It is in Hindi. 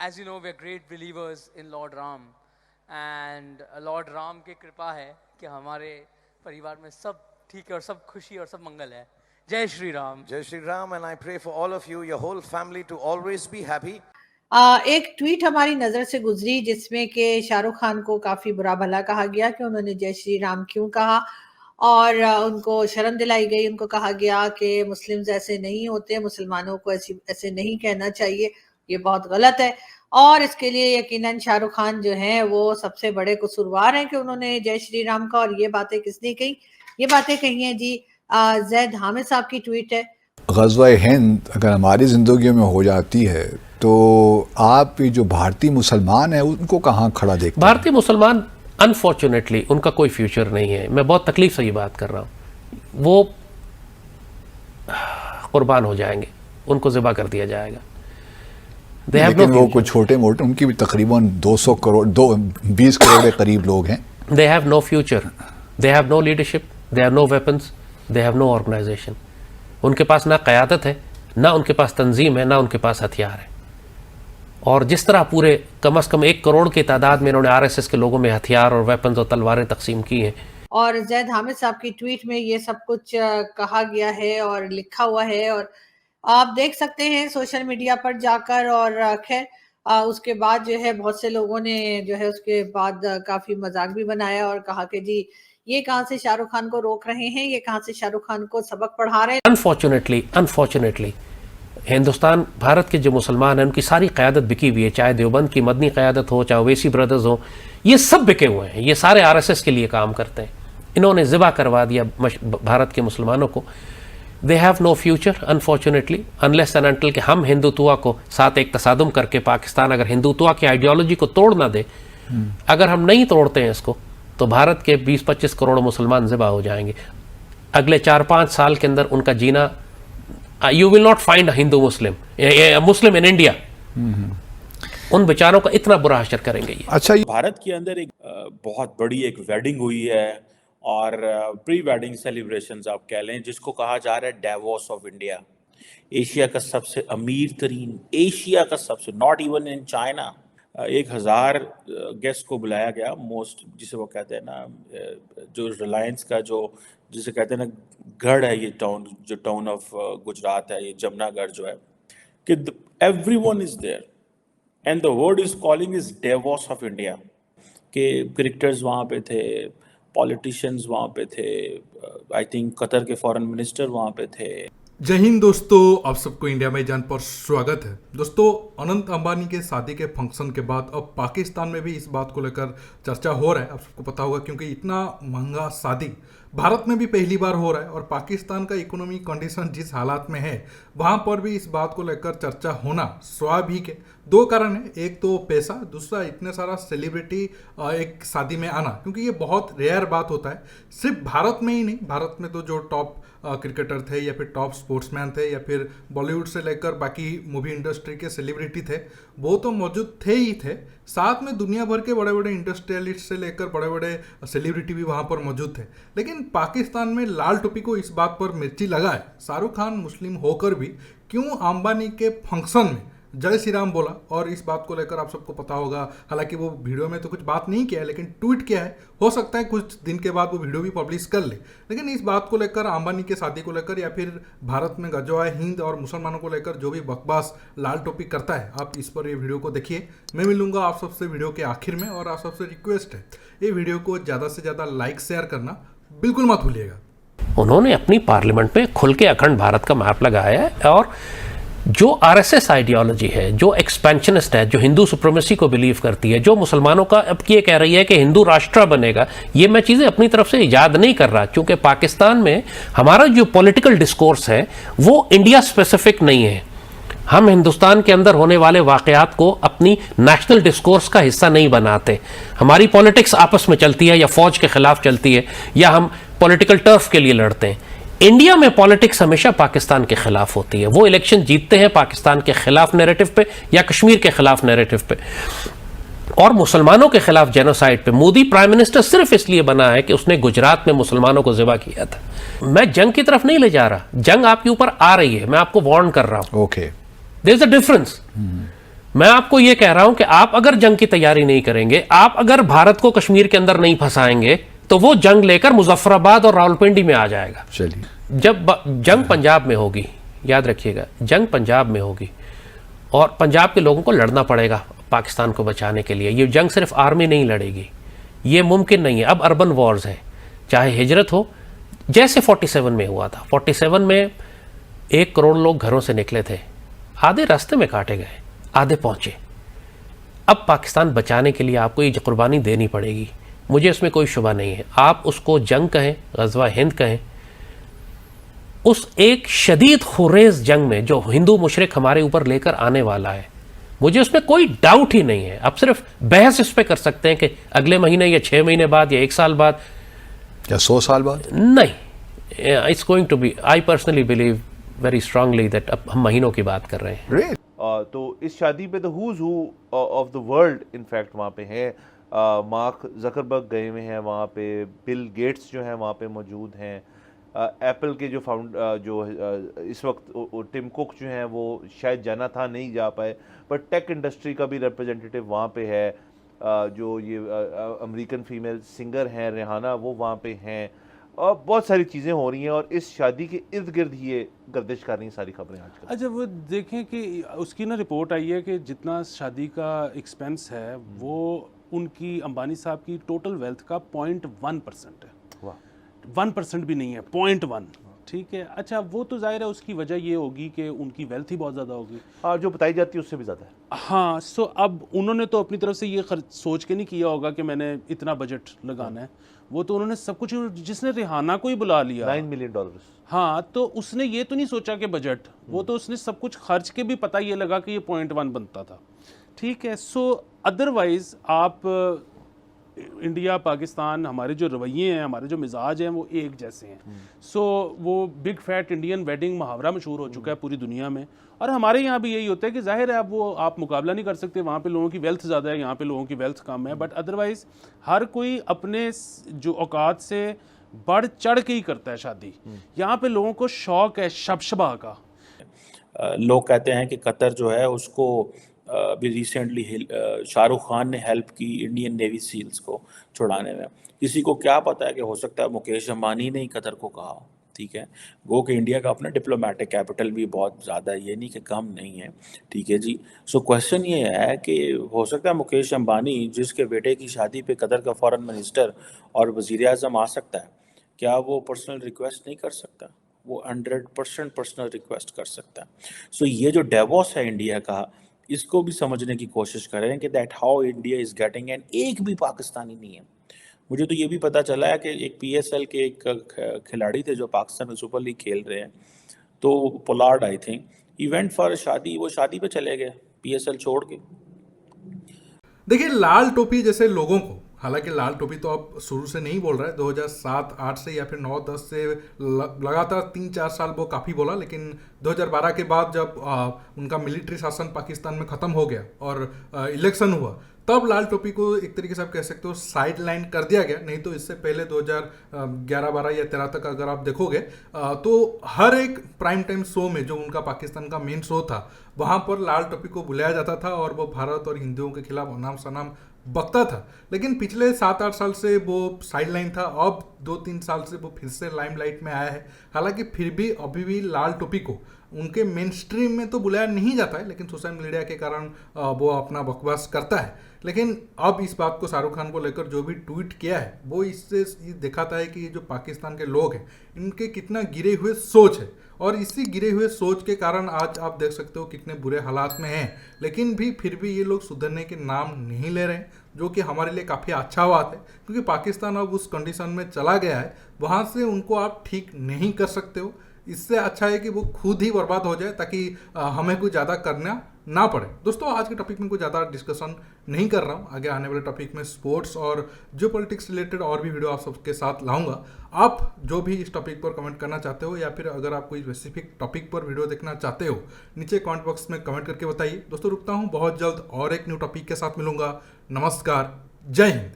as you know, we're great believers in Lord Ram, and Lord Ram की कृपा है कि हमारे परिवार में सब ठीक है और सब खुशी और सब मंगल है. जय Shri Ram. Jai Shri Ram, and I pray for all of you, your whole family, to always be happy. एक ट्वीट हमारी नजर से गुजरी जिसमें कि शाहरुख खान को काफी बुरा भला कहा गया कि उन्होंने जय श्री राम क्यों कहा, और उनको शर्म दिलाई गई. उनको कहा गया कि मुस्लिम्स ऐसे नहीं होते, मुसलमानों को ऐसे नहीं कहना चाहिए, ये बहुत गलत है. और इसके लिए यकीनन शाहरुख खान जो हैं वो सबसे बड़े कसूरवार हैं कि उन्होंने जय श्री राम का. और ये बातें किसने कही? ये बातें कही हैं जी जैद हामिद साहब की ट्वीट है. ग़ज़वा हिंद अगर हमारी ज़िंदगी में हो जाती है तो आप ये जो भारतीय मुसलमान हैं उनको कहाँ खड़ा देखते हैं? भारतीय मुसलमान अनफॉर्चुनेटली उनका कोई फ्यूचर नहीं है. मैं बहुत तकलीफ से ये बात कर रहा हूँ. वो कुर्बान हो जाएंगे, उनको ज़िबा कर दिया जाएगा. लेकिन वो कुछ छोटे मोटे, उनकी भी तकरीबन 200 करोड़ 20 करोड़ के करीब लोग हैं. They have no future, they have no leadership, they have no weapons, they have no organisation. उनके पास ना क़यादत है, ना उनके पास तंजीम है, ना उनके पास हथियार है. और जिस तरह पूरे कम से कम 1 करोड़ की तादाद में इन्होंने आरएसएस के लोगों में हथियार और वेपन्स और तलवारें तकसीम की हैं. और जैद हामिद साहब की ट्वीट में ये सब कुछ कहा गया है और लिखा हुआ है, और आप देख सकते हैं सोशल मीडिया पर जाकर. और खैर उसके बाद जो है बहुत से लोगों ने जो है उसके बाद काफी मजाक भी बनाया और कहा कि जी ये कहाँ से शाहरुख खान को रोक रहे हैं, ये कहाँ से शाहरुख खान को सबक पढ़ा रहे हैं. अनफॉर्चुनेटली हिंदुस्तान, भारत के जो मुसलमान हैं उनकी सारी क़यादत बिकी हुई है. चाहे देवबंद की मदनी क़यादत हो, चाहे ओवैसी ब्रदर्स हो, ये सब बिके हुए हैं. ये सारे आरएसएस के लिए काम करते हैं. इन्होंने ज़िबा करवा दिया भारत के मुसलमानों को. They have no future unfortunately unless and until कि हम हिंदुत्व को साथ एक तसादुम करके पाकिस्तान अगर हिंदुत्व की आइडियोलॉजी को तोड़ ना दे, अगर हम नहीं तोड़ते हैं इसको, तो भारत के 20-25 करोड़ मुसलमान ज़िबा हो जाएंगे. अगले 4-5 साल के अंदर उनका जीना, you will not find a Hindu Muslim in India. उन बेचारों का इतना बुरा हशर करेंगे ये. अच्छा, भारत के अंदर एक बहुत बड़ी एक वेडिंग हुई है और प्री वेडिंग सेलिब्रेशंस आप कह लें, जिसको कहा जा रहा है डेवोस ऑफ इंडिया. एशिया का सबसे अमीर तरीन, एशिया का सबसे, not even in China, 1000 guest को बुलाया गया. मोस्ट जिसे वो कहते हैं ना, जो रिलायंस का जो जिसे कहते हैं ना गढ़ है, ये टाउन जो टाउन ऑफ गुजरात है, ये जमनागढ़ जो है, कि everyone is there and the world is calling is Davos of India. के क्रिकेटर्स वहाँ पे थे, पॉलिटिशियंस वहाँ पे थे, आई थिंक कतर के फॉरेन मिनिस्टर वहाँ पे थे. जय हिंद दोस्तों, आप सबको इंडिया में जान पर स्वागत है. दोस्तों, अनंत अंबानी के शादी के फंक्शन के बाद अब पाकिस्तान में भी इस बात को लेकर चर्चा हो रहा है. आप सबको पता होगा क्योंकि इतना महंगा शादी भारत में भी पहली बार हो रहा है और पाकिस्तान का इकोनॉमी कंडीशन जिस हालात में है वहाँ पर भी इस बात को लेकर चर्चा होना स्वाभाविक है. 2 कारण है, एक तो पैसा, दूसरा इतने सारा सेलिब्रिटी एक शादी में आना, क्योंकि ये बहुत रेयर बात होता है. सिर्फ भारत में ही नहीं, भारत में तो जो टॉप क्रिकेटर थे या फिर टॉप स्पोर्ट्समैन थे या फिर बॉलीवुड से लेकर बाकी मूवी इंडस्ट्री के सेलिब्रिटी थे, वो तो मौजूद थे ही थे. साथ में दुनिया भर के बड़े बड़े इंडस्ट्रियलिस्ट से लेकर बड़े बड़े सेलिब्रिटी भी वहाँ पर मौजूद थे. लेकिन पाकिस्तान में लाल टोपी को इस बात पर मिर्ची लगा है, शाहरुख खान मुस्लिम होकर भी क्यों अंबानी के फंक्शन में जय श्री राम बोला. और इस बात को लेकर आप सबको पता होगा, हालांकि वो वीडियो में तो कुछ बात नहीं किया है लेकिन ट्वीट किया है. हो सकता है कुछ दिन के बाद वो वीडियो भी पब्लिश कर ले. लेकिन इस बात को लेकर, अंबानी के शादी को लेकर या फिर भारत में ग़ज़वा हिंद और मुसलमानों को लेकर जो भी बकवास लाल टोपी करता है, आप इस पर ये वीडियो को देखिए. मैं मिलूंगा आप सबसे वीडियो के आखिर में, और आप सबसे रिक्वेस्ट है ये वीडियो को ज़्यादा से ज़्यादा लाइक शेयर करना बिल्कुल मत भूलिएगा. उन्होंने अपनी पार्लियामेंट में खुल के अखंड भारत का मैप लगाया है. और जो आरएसएस आइडियोलॉजी है, जो एक्सपेंशनिस्ट है, जो हिंदू सुप्रीमेसी को बिलीव करती है, जो मुसलमानों का अब ये कह रही है कि हिंदू राष्ट्र बनेगा, ये मैं चीज़ें अपनी तरफ से ईजाद नहीं कर रहा, क्योंकि पाकिस्तान में हमारा जो पॉलिटिकल डिस्कोर्स है वो इंडिया स्पेसिफिक नहीं है. हम हिंदुस्तान के अंदर होने वाले वाक़यात को अपनी नेशनल डिस्कोर्स का हिस्सा नहीं बनाते. हमारी पॉलिटिक्स आपस में चलती है, या फौज के खिलाफ चलती है, या हम पॉलिटिकल टर्फ के लिए लड़ते हैं. इंडिया में पॉलिटिक्स हमेशा पाकिस्तान के खिलाफ होती है. वो इलेक्शन जीतते हैं पाकिस्तान के खिलाफ नैरेटिव पे या कश्मीर के खिलाफ नैरेटिव पे. और मुसलमानों के खिलाफ जेनोसाइड पे मोदी प्राइम मिनिस्टर सिर्फ इसलिए बना है कि उसने गुजरात में मुसलमानों को ज़िबा किया था. मैं जंग की तरफ नहीं ले जा रहा, जंग आपके ऊपर आ रही है, मैं आपको वार्न कर रहा हूं. Okay, there is a difference. मैं आपको यह कह रहा हूं कि आप अगर जंग की तैयारी नहीं करेंगे, आप अगर भारत को कश्मीर के अंदर नहीं फंसाएंगे, तो वो जंग लेकर मुजफ्फराबाद और रावलपिंडी में आ जाएगा। चलिए, जब जंग पंजाब में होगी, याद रखिएगा, जंग पंजाब में होगी और पंजाब के लोगों को लड़ना पड़ेगा पाकिस्तान को बचाने के लिए। ये जंग सिर्फ आर्मी नहीं लड़ेगी, ये मुमकिन नहीं है। अब अर्बन वॉर्स है, चाहे हिजरत हो, जैसे 47 में हुआ था। 47 में 1 करोड़ लोग घरों से निकले थे, आधे रास्ते में काटे गए, आधे पहुंचे। अब पाकिस्तान बचाने के लिए आपको ये कुर्बानी देनी पड़ेगी, मुझे इसमें कोई शुबा नहीं है। आप उसको जंग कहें, गज़वा हिंद कहें, उस एक शदीद खुरेज जंग में जो हिंदू मुशरिक हमारे ऊपर लेकर आने वाला है, मुझे उसमें कोई डाउट ही नहीं है। आप सिर्फ बहस इस पे कर सकते हैं कि अगले महीने या 6 महीने बाद या 1 साल बाद या 100 साल बाद, नहीं, it's going to be, I personally believe very strongly that अब हम महीनों की बात कर रहे हैं। Great. तो इस शादी पे the who's who of the world in fact वहाँ पे है। मार्क जकरबर्ग गए हुए हैं वहाँ पे, बिल गेट्स जो हैं वहाँ पे मौजूद हैं, एप्पल के जो इस वक्त टिम कुक जो हैं वो शायद जाना था, नहीं जा पाए, पर टेक इंडस्ट्री का भी रिप्रेजेंटेटिव वहाँ पे है। जो ये अमेरिकन फीमेल सिंगर हैं रिहाना, वो वहाँ पे हैं, और बहुत सारी चीज़ें हो रही हैं और इस शादी के इर्द गिर्द ये गर्दिश कर रही हैं सारी खबरें आजकल। अच्छा, वो देखें कि उसकी ना रिपोर्ट आई है कि जितना शादी का एक्सपेंस है वो उनकी अंबानी साहब की टोटल वेल्थ का 0.1% है। 1% भी नहीं है, 0.1। ठीक है, अच्छा, वो तो जाहिर है उसकी वजह ये होगी कि उनकी वेल्थ ही बहुत ज़्यादा होगी। हाँ, जो बताई जाती है उससे भी ज़्यादा है। हाँ, सो अब उन्होंने तो अपनी तरफ से ये सोच के नहीं किया होगा कि मैंने इतना बजट लगाना है। वो तो उन्होंने सब कुछ, जिसने रिहाना को ही बुला लिया, $9 मिलियन। हाँ, तो उसने ये तो नहीं सोचा कि बजट, वो तो उसने सब कुछ खर्च के भी पता ये लगा कि ये 0.1 बनता था। ठीक है, सो अदरवाइज आप इंडिया पाकिस्तान, हमारे जो रवैये हैं, हमारे जो मिजाज हैं वो एक जैसे हैं। सो वो बिग फैट इंडियन वेडिंग मुहावरा मशहूर हो चुका है पूरी दुनिया में, और हमारे यहाँ भी यही होता है कि जाहिर है अब वो आप मुकाबला नहीं कर सकते, वहाँ पे लोगों की वेल्थ ज़्यादा है, यहाँ पे लोगों की वेल्थ कम है, बट अदरवाइज़ हर कोई अपने जो औकात से बढ़ चढ़ के ही करता है शादी। यहाँ पे लोगों को शौक है शबशबा का। लोग कहते हैं कि कतर जो है उसको अभी रिसेंटली शाहरुख खान ने हेल्प की इंडियन नेवी सील्स को छुड़ाने में। किसी को क्या पता है कि हो सकता है मुकेश अंबानी ने ही कतर को कहा। ठीक है, गो कि इंडिया का अपना डिप्लोमेटिक कैपिटल भी बहुत ज़्यादा, ये नहीं कि कम नहीं है। ठीक है जी, सो क्वेश्चन ये है कि हो सकता है मुकेश अंबानी, जिसके बेटे की शादी पे कतर का फॉरेन मिनिस्टर और वज़ीर आज़म आ सकता है, क्या वो पर्सनल रिक्वेस्ट नहीं कर सकता? वो 100% पर्सनल रिक्वेस्ट कर सकता है। सो ये जो डेवोस है इंडिया का, इसको भी समझने की कोशिश करें कि that how India is getting, and एक भी पाकिस्तानी नहीं है। मुझे तो ये भी पता चला है कि एक PSL के एक खिलाड़ी थे जो पाकिस्तान में सुपर लीग खेल रहे हैं, तो Pollard I think, event for शादी, वो शादी पे चले गए PSL छोड़ के। देखिए, लाल टोपी जैसे लोगों को, हालांकि लाल टोपी तो अब शुरू से नहीं बोल रहा है, 2007-8 से या फिर 9-10 से लगातार 3-4 साल वो काफ़ी बोला, लेकिन 2012 के बाद जब उनका मिलिट्री शासन पाकिस्तान में ख़त्म हो गया और इलेक्शन हुआ, तब लाल टोपी को एक तरीके से आप कह सकते हो साइड लाइन कर दिया गया। नहीं तो इससे पहले 2011, 12 या 13 तक अगर आप देखोगे तो हर एक प्राइम टाइम शो में जो उनका पाकिस्तान का मेन शो था, वहाँ पर लाल टोपी को बुलाया जाता था और वो भारत और हिंदुओं के खिलाफ अनाम शनाम बकता था। लेकिन पिछले 7-8 साल से वो साइड लाइन था, अब 2-3 साल से वो फिर से लाइमलाइट में आया है। हालांकि फिर भी अभी भी लाल टोपी को उनके मेन स्ट्रीम में तो बुलाया नहीं जाता है, लेकिन सोशल मीडिया के कारण वो अपना बकवास करता है। लेकिन अब इस बात को शाहरुख खान को लेकर जो भी ट्वीट किया है, वो इससे ये दिखाता है कि ये जो पाकिस्तान के लोग हैं, इनके कितना गिरे हुए सोच है, और इसी गिरे हुए सोच के कारण आज आप देख सकते हो कितने बुरे हालात में हैं। लेकिन भी फिर भी ये लोग सुधरने के नाम नहीं ले रहे हैं, जो कि हमारे लिए काफ़ी अच्छा बात है, क्योंकि पाकिस्तान अब उस कंडीशन में चला गया है, वहाँ से उनको आप ठीक नहीं कर सकते हो। इससे अच्छा है कि वो खुद ही बर्बाद हो जाए, ताकि हमें कुछ ज़्यादा करना ना पड़े। दोस्तों, आज के टॉपिक में कुछ ज़्यादा डिस्कशन नहीं कर रहा हूँ, आगे आने वाले टॉपिक में स्पोर्ट्स और जो पॉलिटिक्स रिलेटेड और भी वीडियो आप सबके साथ लाऊंगा। आप जो भी इस टॉपिक पर कमेंट करना चाहते हो, या फिर अगर आप कोई स्पेसिफिक टॉपिक पर वीडियो देखना चाहते हो, नीचे कमेंट बॉक्स में कमेंट करके बताइए। दोस्तों, रुकता हूँ, बहुत जल्द और एक न्यू टॉपिक के साथ मिलूंगा। नमस्कार, जय हिंद।